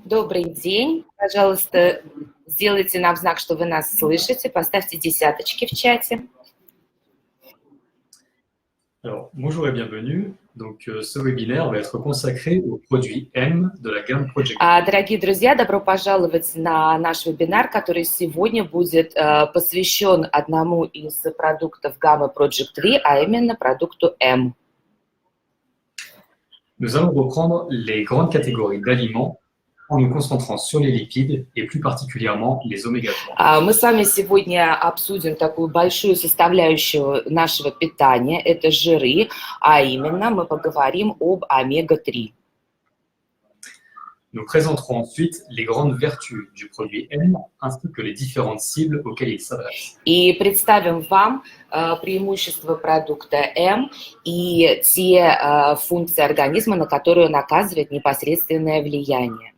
Добрый день. Пожалуйста, сделайте нам знак, что вы нас слышите. Поставьте десяточки в чате. Alors, bonjour et bienvenue. Donc, ce webinaire va être consacré aux produits M de la gamme Project. Дорогие друзья, добро пожаловать на наш вебинар, который сегодня будет посвящен одному из продуктов гаммы Project V, а именно продукту M. Nous allons reprendre les grandes catégories d'aliments en nous concentrant sur les lipides et plus particulièrement les oméga-3. Мы с вами сегодня обсудим такую большую составляющую нашего питания, это жиры, а именно мы поговорим об омега-3. Nous présenterons ensuite les grandes vertus du produit M ainsi que les différentes cibles auxquelles il s'adresse. И представим вам преимущества продукта М и те функции организма, на которые он оказывает непосредственное влияние.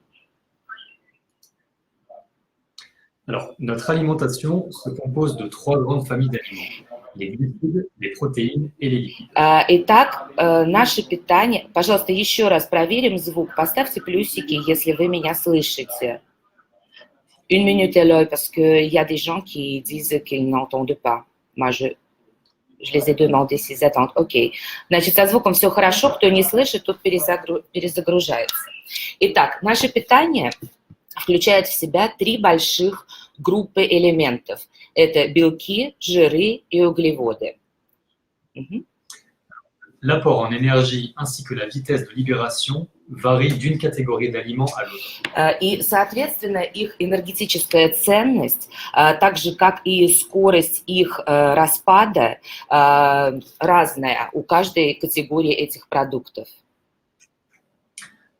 Alors, notre alimentation se compose de trois grandes familles d'aliments: les glucides, les protéines et les lipides. Итак, наше питание... Пожалуйста, еще раз проверим звук. Поставьте плюсики, если вы меня слышите. Une minute, Eloy, parce qu'il y a des gens qui disent qu'ils n'entendent pas. Moi, je les ai demandé s'ils attendent. Окей. Значит, со звуком все хорошо. Кто не слышит, тот перезагружается. Итак, наше питание включает в себя три больших группы элементов. Это белки, жиры и углеводы. L'apport en énergie ainsi que la vitesse de libération varient d'une catégorie d'aliments à l'autre. И, соответственно, их энергетическая ценность, так же, как и скорость их распада, разная у каждой категории этих продуктов.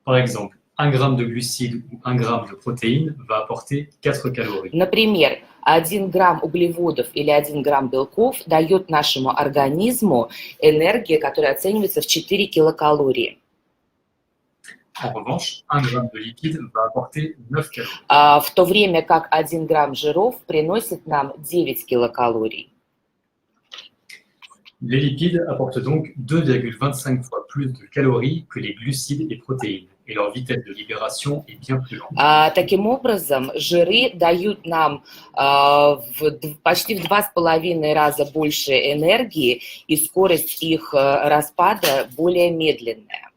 Par exemple, 1 gramme de glucides ou 1 gramme de protéines va apporter 4 calories. Например, 1 грамм углеводов или 1 грамм белков дает нашему организму энергию, которая оценивается в 4 килокалории. En revanche, 1 gramme de lipides va apporter 9 calories. В то время как 1 грамм жиров приносит нам 9 килокалорий. Les lipides apportent donc 2,25 fois plus de calories que les glucides et protéines, et leur vitesse de libération est bien plus lente. Таким образом, жиры дают нам почти в 2,5 раза больше энергии, и скорость их распада более медленная.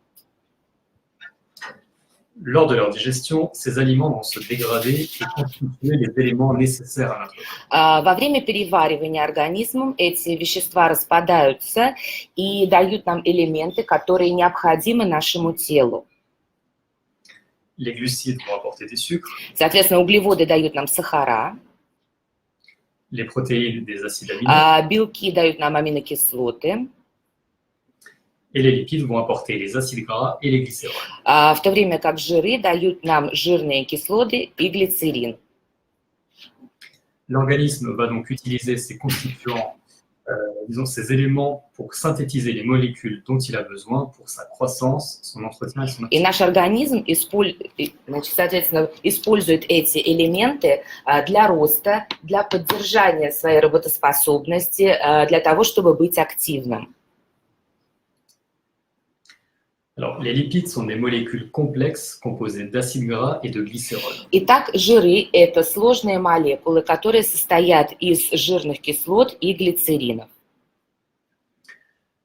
Lors de leur digestion, ces aliments vont se dégrader et constituer les éléments nécessaires à notre corps. Во время переваривания организмом эти вещества распадаются и дают нам элементы, которые необходимы нашему телу. Les glucides vont apporter des sucres, Соответственно, углеводы дают нам сахара, les protéines des acides aminés, белки дают нам аминокислоты, et les lipides vont apporter les acides gras et les glycérols. в то время как жиры дают нам жирные кислоты и глицерин. L'organisme va donc utiliser ces constituants, ces éléments pour synthétiser les molécules dont il a besoin pour sa croissance, son entretien et son И наш организм, соответственно, использует эти элементы для роста, для поддержания своей работоспособности, для того, чтобы быть активным. Alors, les lipides sont des molécules complexes composées d'acides gras et de glycérol. Итак, жиры – это сложные молекулы, которые состоят из жирных кислот и глицеринов.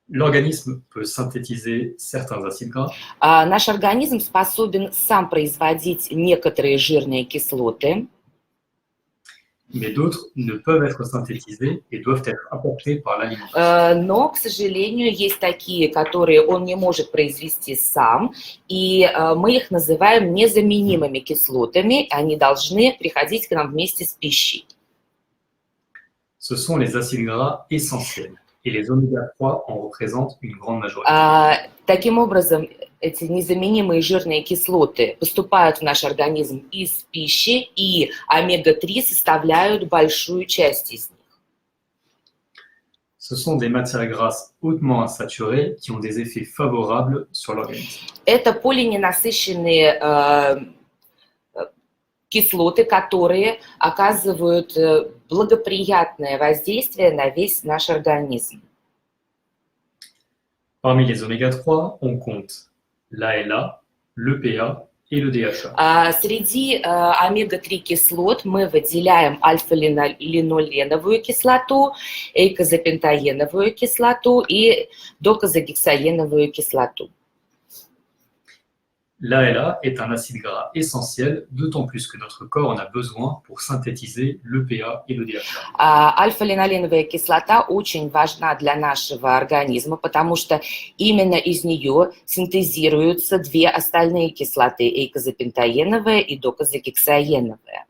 L'organisme peut synthétiser certains acides gras, Наш организм способен сам производить некоторые жирные кислоты, mais d'autres ne peuvent être synthétisés et doivent être apportés par l'alimentation. но, к сожалению, есть такие, которые он не может произвести сам, и мы их называем незаменимыми кислотами, они должны приходить к нам вместе с пищей. Ce sont les acides gras essentiels et les oméga-3 en représentent une grande majorité. Таким образом, эти незаменимые жирные кислоты поступают в наш организм из пищи, и омега-3 составляют большую часть из них. Ce sont des matières grasses hautement insaturées qui ont des effets favorables sur l'organisme. Это полиненасыщенные кислоты, которые оказывают благоприятное воздействие на весь наш организм. Parmi les oméga-3, on compte l'ALA, l'EPA, et le DHA. Среди омега-3 кислот мы выделяем альфа-линоленовую кислоту, эйкозапентаеновую кислоту и докозагексаеновую кислоту. L'ALA est un acide gras essentiel, d'autant plus que notre corps en a besoin pour synthétiser l'EPA et le DHA. Альфа-линоленовая кислота очень важна для нашего организма, потому что именно из нее синтезируются две остальные кислоты, эйкозапентаеновая и докозагексаеновая.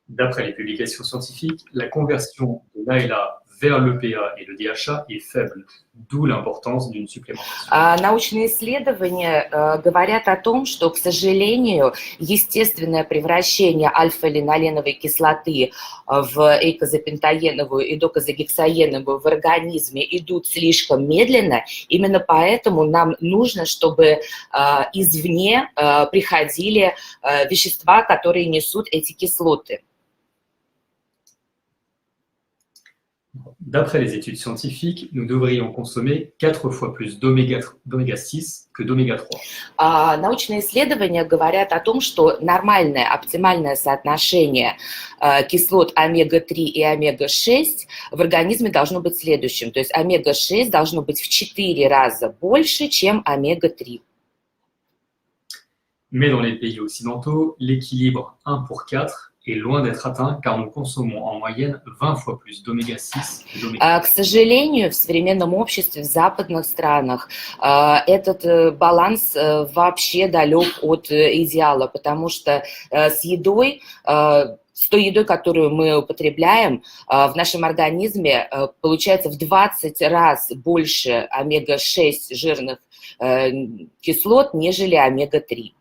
D'après les publications scientifiques, la conversion de l'ALA vers l'EPA et le DHA est faible, d'où l'importance d'une supplémentation. Научные исследования говорят о том, что, к сожалению, естественное превращение альфа-линоленовой кислоты в эйкозапентаеновую и докозагексаеновую в организме идут слишком медленно. Именно поэтому нам нужно, чтобы извне приходили вещества, которые несут эти кислоты. D'après les études scientifiques, nous devrions consommer 4 fois plus d'oméga 6 que d'oméga 3. Научные исследования говорят о том, что нормальное, оптимальное соотношение кислот омега-3 и омега-6 в организме должно быть следующим. То есть омега-6 должно быть в 4 раза больше, чем омега-3. Mais dans les pays occidentaux, l'équilibre 1 pour 4 est loin d'être atteint car nous consommons en moyenne 20 fois plus d'oméga 6 que d'oméga 3. К сожалению, в современном обществе, в западных странах, этот баланс вообще далек от идеала, потому что с той едой, которую мы употребляем, в нашем организме получается в 20 раз больше омега-6 жирных кислот, нежели омега-3.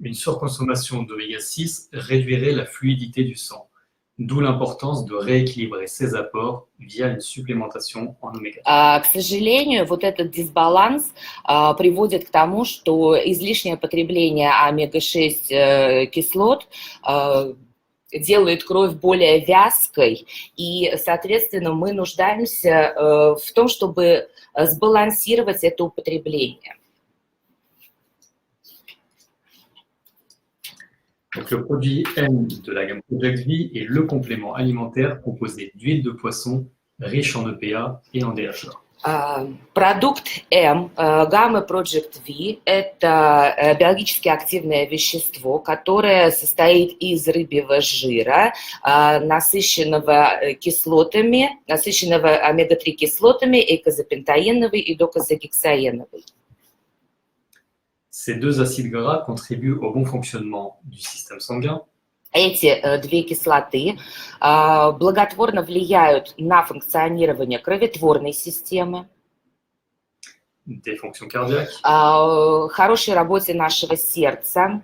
Une surconsommation d'oméga 6 réduirait la fluidité du sang, d'où l'importance de rééquilibrer ses apports via une supplémentation en oméga 3. К сожалению, вот этот дисбаланс приводит к тому, что излишнее потребление омега-6 кислот делает кровь более вязкой, и, соответственно, мы нуждаемся в том, чтобы сбалансировать это употребление. Donc, le produit M de la gamme Project V est le complément alimentaire composé d'huile de poisson riche en EPA et en DHA. Продукт М, гаммы Project V, это биологически активное вещество, которое состоит из рыбьего жира, насыщенного омега-3 кислотами, эйкозапентаеновой и докозагексаеновой. Ces deux acides gras contribuent au bon fonctionnement du système sanguin. Эти две кислоты благотворно влияют на функционирование кроветворной системы, Des fonctions cardiaques, хорошей работе нашего сердца,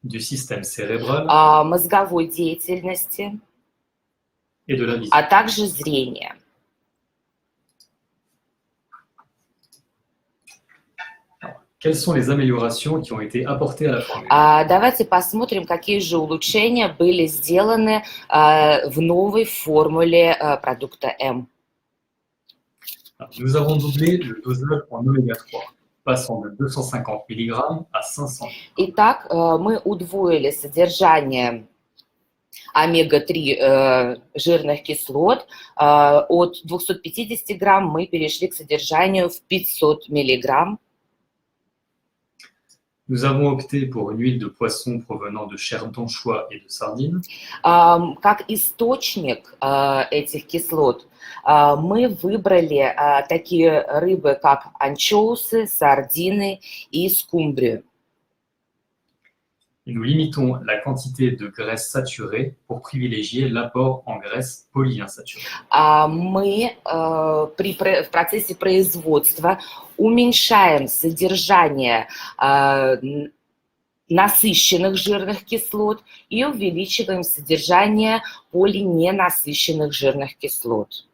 du système cérébral мозговой деятельности, et de la vision. а также зрения. Quelles sont les améliorations qui ont été apportées à la formule? Давайте посмотрим, какие же улучшения были сделаны в новой формуле продукта М. Nous avons doublé le dosage en oméga 3, passant de 250 mg à 500 mg. Итак, мы удвоили содержание омега-3 жирных кислот. От 250 грамм мы перешли к содержанию в 500 миллиграмм. Nous avons opté pour une huile de poisson provenant de chair d'anchois et de sardines. Как источник этих кислот мы выбрали такие рыбы, как анчоусы, сардины и скумбрию. Nous limitons la quantité de graisse saturée pour privilégier l'apport en graisse polyinsaturée. Мы в процессе производства уменьшаем содержание насыщенных жирных кислот и увеличиваем содержание полиненасыщенных жирных кислот.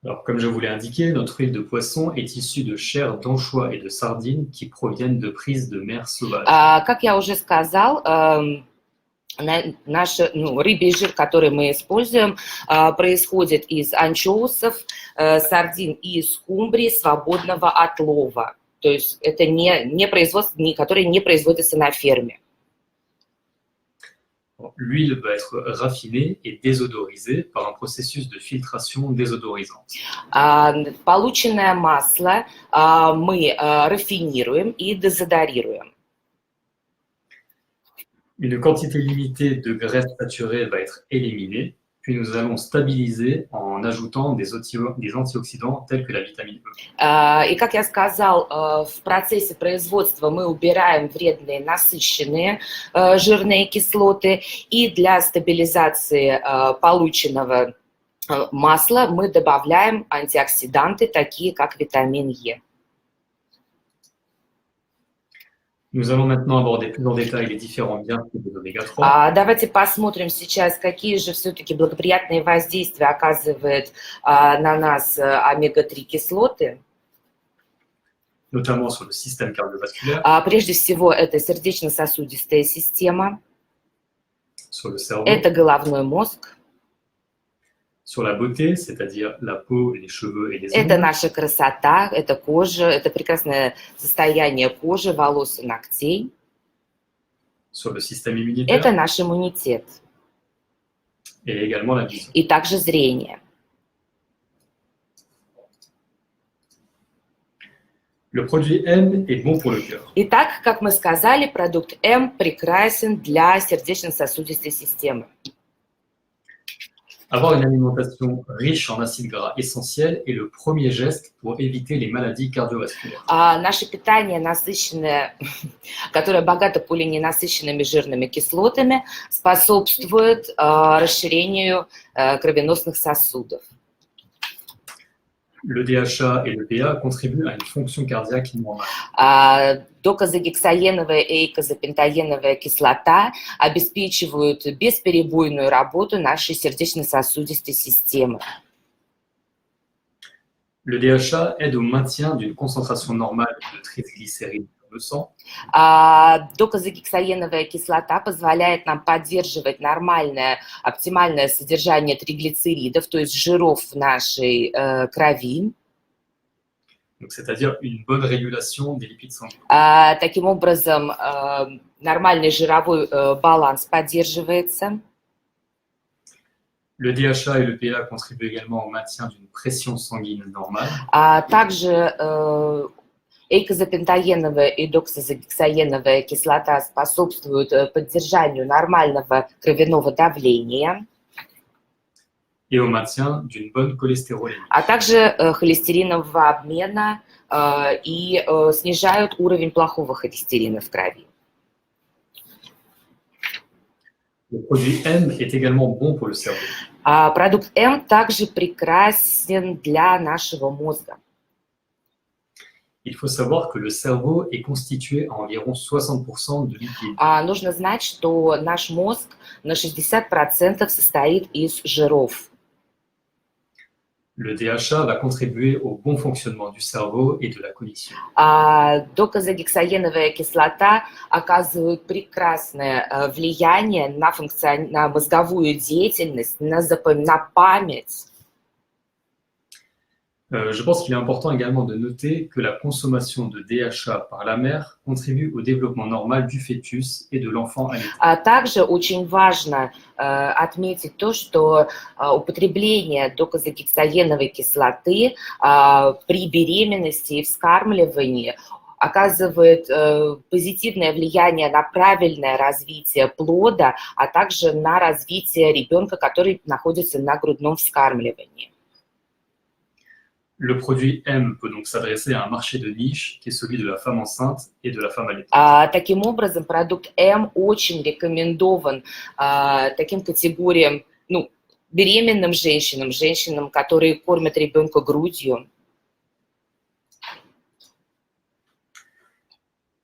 Alors, comme je vous l'ai indiqué, notre huile de poisson est issue de chair d'anchois et de sardines qui proviennent de prises de mer sauvages. Как я уже сказал, Наш рыбий жир, который мы используем, происходит из анчоусов, сардин и скумбрии свободного отлова. То есть это не производство, которое не производится на ферме. L'huile va être raffinée et désodorisée par un processus de filtration désodorisante. Полученное масло мы рафинируем и дезодорируем. Une quantité limitée de graisse saturée va être éliminée, puis nous allons stabiliser en ajoutant des antioxydants tels que la vitamine E. И, как я сказал, в процессе производства мы убираем вредные насыщенные жирные кислоты, и для стабилизации полученного масла мы добавляем антиоксиданты, такие как витамин Е. Nous allons maintenant aborder plus en détail les différents bienfaits des oméga-3. Давайте посмотрим сейчас, какие же все-таки благоприятные воздействия оказывает на нас омега-3 кислоты. Notamment sur le système cardiovasculaire, Прежде всего, это сердечно-сосудистая система, sur le cerveau, это головной мозг, sur la beauté, c'est-à-dire la peau, les cheveux et les это ongles, наша красота, это кожа, это прекрасное состояние кожи, волос и ногтей, sur le système это immunitaire наш иммунитет et également la vision. и также зрение. Le produit M est bon pour le cœur. Итак, как мы сказали, продукт М прекрасен для сердечно-сосудистой системы. Avoir une alimentation riche en acides gras essentiels est le premier geste pour éviter les maladies cardiovasculaires. Наше питание насыщенное, которое богато полиненасыщенными жирными кислотами, способствует расширению кровеносных сосудов. Le DHA et le PA contribuent à une fonction cardiaque normale. Докозагексаеновая и эйкозапентаеновая кислота обеспечивают бесперебойную работу нашей сердечно-сосудистой системы. Le DHA aide au maintien d'une concentration normale de triglycérides dans le sang. Докозагексаеновая кислота позволяет нам поддерживать нормальное, оптимальное содержание триглицеридов, то есть жиров в нашей крови. Donc, c'est-à-dire une bonne régulation des lipides sanguins. Таким образом, нормальный жировой баланс поддерживается. Le DHA et le PA contribuent également au maintien d'une pression sanguine normale. Также эйкозапентаеновая и доксозагексаеновая кислота способствуют поддержанию нормального кровяного давления. Et au maintien d'une bonne cholestérolémie. А также холестеринового обмена и снижают уровень плохого холестерина в крови. Le produit M est également bon pour le cerveau. Продукт М также прекрасен для нашего мозга. Il faut savoir que le cerveau est constitué à environ 60% de lipides. Нужно знать, что наш мозг на 60% состоит из жиров. Le DHA va contribuer au bon fonctionnement du cerveau et de la cognition. Докозагексаеновая кислота оказывает прекрасное влияние на мозговую деятельность, на память. Je pense qu'il est important également de noter que la consommation de DHA par la mère contribue au développement normal du fœtus et de l'enfant allaité. Также очень важно отметить то, что употребление докозагексаеновой кислоты при беременности и вскармливании оказывает позитивное влияние на правильное развитие плода, а также на развитие ребенка, который находится на грудном вскармливании. Le produit M peut donc s'adresser à un marché de niche qui est celui de la femme enceinte et de la femme allaitante. Таким образом, продукт М очень рекомендован таким категориям, беременным женщинам, женщинам, которые кормят ребенка грудью.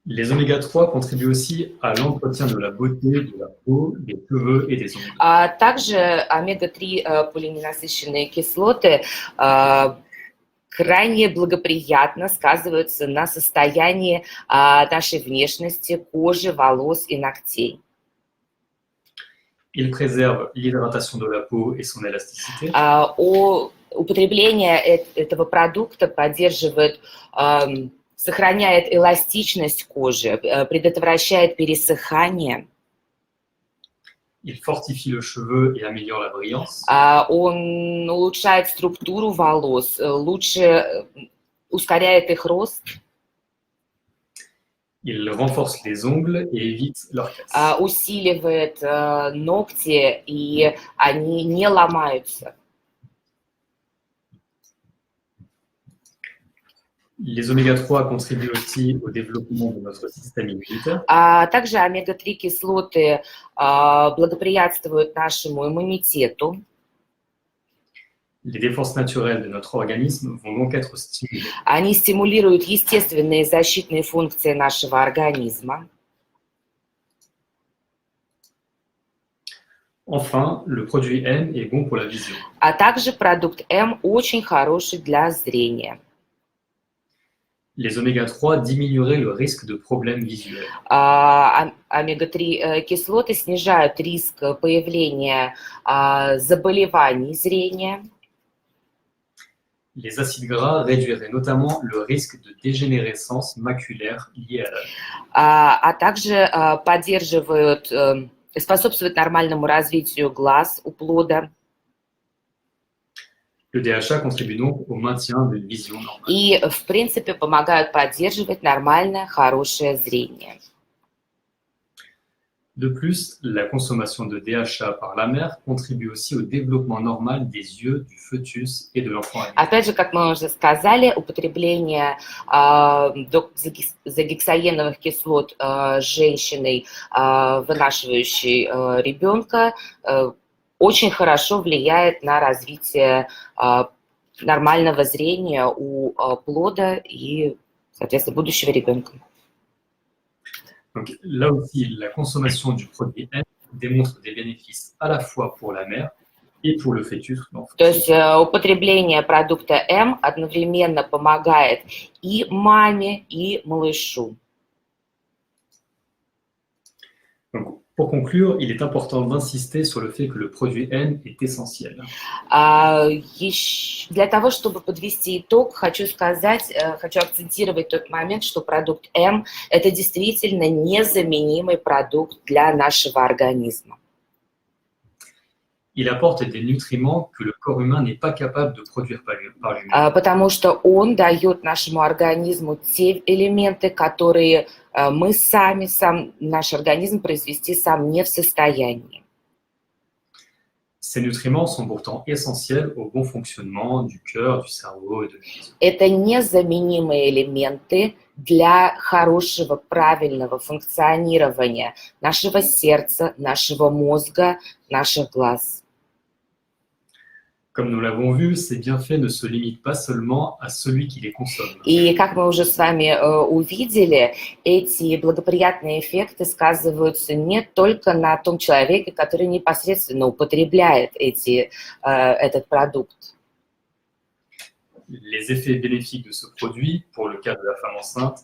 Les oméga-3 contribuent aussi à l'entretien de la beauté, de la peau, des cheveux et des ongles. Также омега-3 полиненасыщенные кислоты крайне благоприятно сказываются на состоянии нашей внешности, кожи, волос и ногтей. Il préserve l'hydratation de la peau et son élasticité. Употребление этого продукта поддерживает, сохраняет эластичность кожи, предотвращает пересыхание. Il fortifie le cheveu et améliore la brillance. Он улучшает структуру волос, лучше ускоряет их рост. Il renforce les ongles et évite leur casse. Усиливает ногти, и они не ломаются. Les oméga-3 contribuent aussi au développement de notre système immunitaire. Также омега-3 кислоты благоприятствуют нашему иммунитету. Les défenses naturelles de notre organisme vont donc être stimulées. Они стимулируют естественные защитные функции нашего организма. Enfin, le produit M est bon pour la vision. А также продукт М очень хороший для зрения. Les oméga-3 diminueraient le risque de problèmes visuels. Омега-3 кислоты снижают риск появления заболеваний зрения. Les acides gras réduiraient notamment le risque de dégénérescence maculaire liée à l'âge. А также поддерживают, способствуют нормальному развитию глаз у плода. Le DHA contribue donc au maintien d'une vision normale. И, в принципе, помогают поддерживать нормальное, хорошее зрение. De plus, la consommation de DHA par la mère contribue aussi au développement normal des yeux du fœtus et de l'enfant. Опять же, как мы уже сказали, употребление доксагексаеновых кислот женщиной, вынашивающей ребенка, очень хорошо влияет на развитие нормального зрения у плода и, соответственно, будущего ребенка. Donc, là aussi, la consommation du produit M démontre des bénéfices à la fois pour la mère et pour le fœtus. То есть употребление продукта М одновременно помогает и маме, и малышу. Donc, pour conclure, il est important d'insister sur le fait que le produit N est essentiel. Для того, чтобы подвести итог, хочу акцентировать тот момент, что продукт М – это действительно незаменимый продукт для нашего организма. Il apporte des nutriments que le corps humain n'est pas capable de produire par lui-même. Потому что он дает нашему организму те элементы, которые наш организм произвести сам не в состоянии. Ces nutriments sont pourtant essentiels au bon fonctionnement du cœur, du cerveau et de la vision. Это незаменимые элементы для хорошего, правильного функционирования нашего сердца, нашего мозга, наших глаз. Comme nous l'avons vu, ces bienfaits ne se limitent pas seulement à celui qui les consomme. И как мы уже с вами увидели, эти благоприятные эффекты сказываются не только на том человеке, который непосредственно употребляет этот продукт. Les effets bénéfiques de ce produit, pour le cas de la femme enceinte,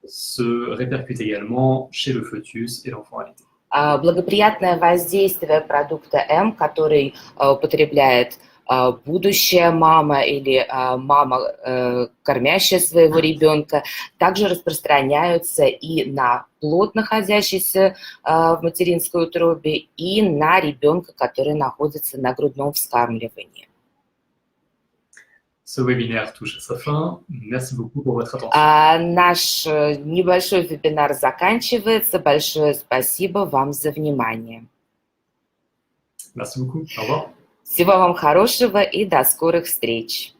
se répercutent également chez le fœtus et l'enfant allaité. Благоприятное воздействие продукта М, который употребляет будущая мама или мама, кормящая своего ребенка, также распространяются и на плод, находящийся в материнской утробе, и на ребенка, который находится на грудном вскармливании. Ce webinaire touche à sa fin. Merci beaucoup pour votre attention. Наш небольшой вебинар заканчивается. Большое спасибо вам за внимание. Merci beaucoup. Au revoir. Всего вам хорошего и до скорых встреч.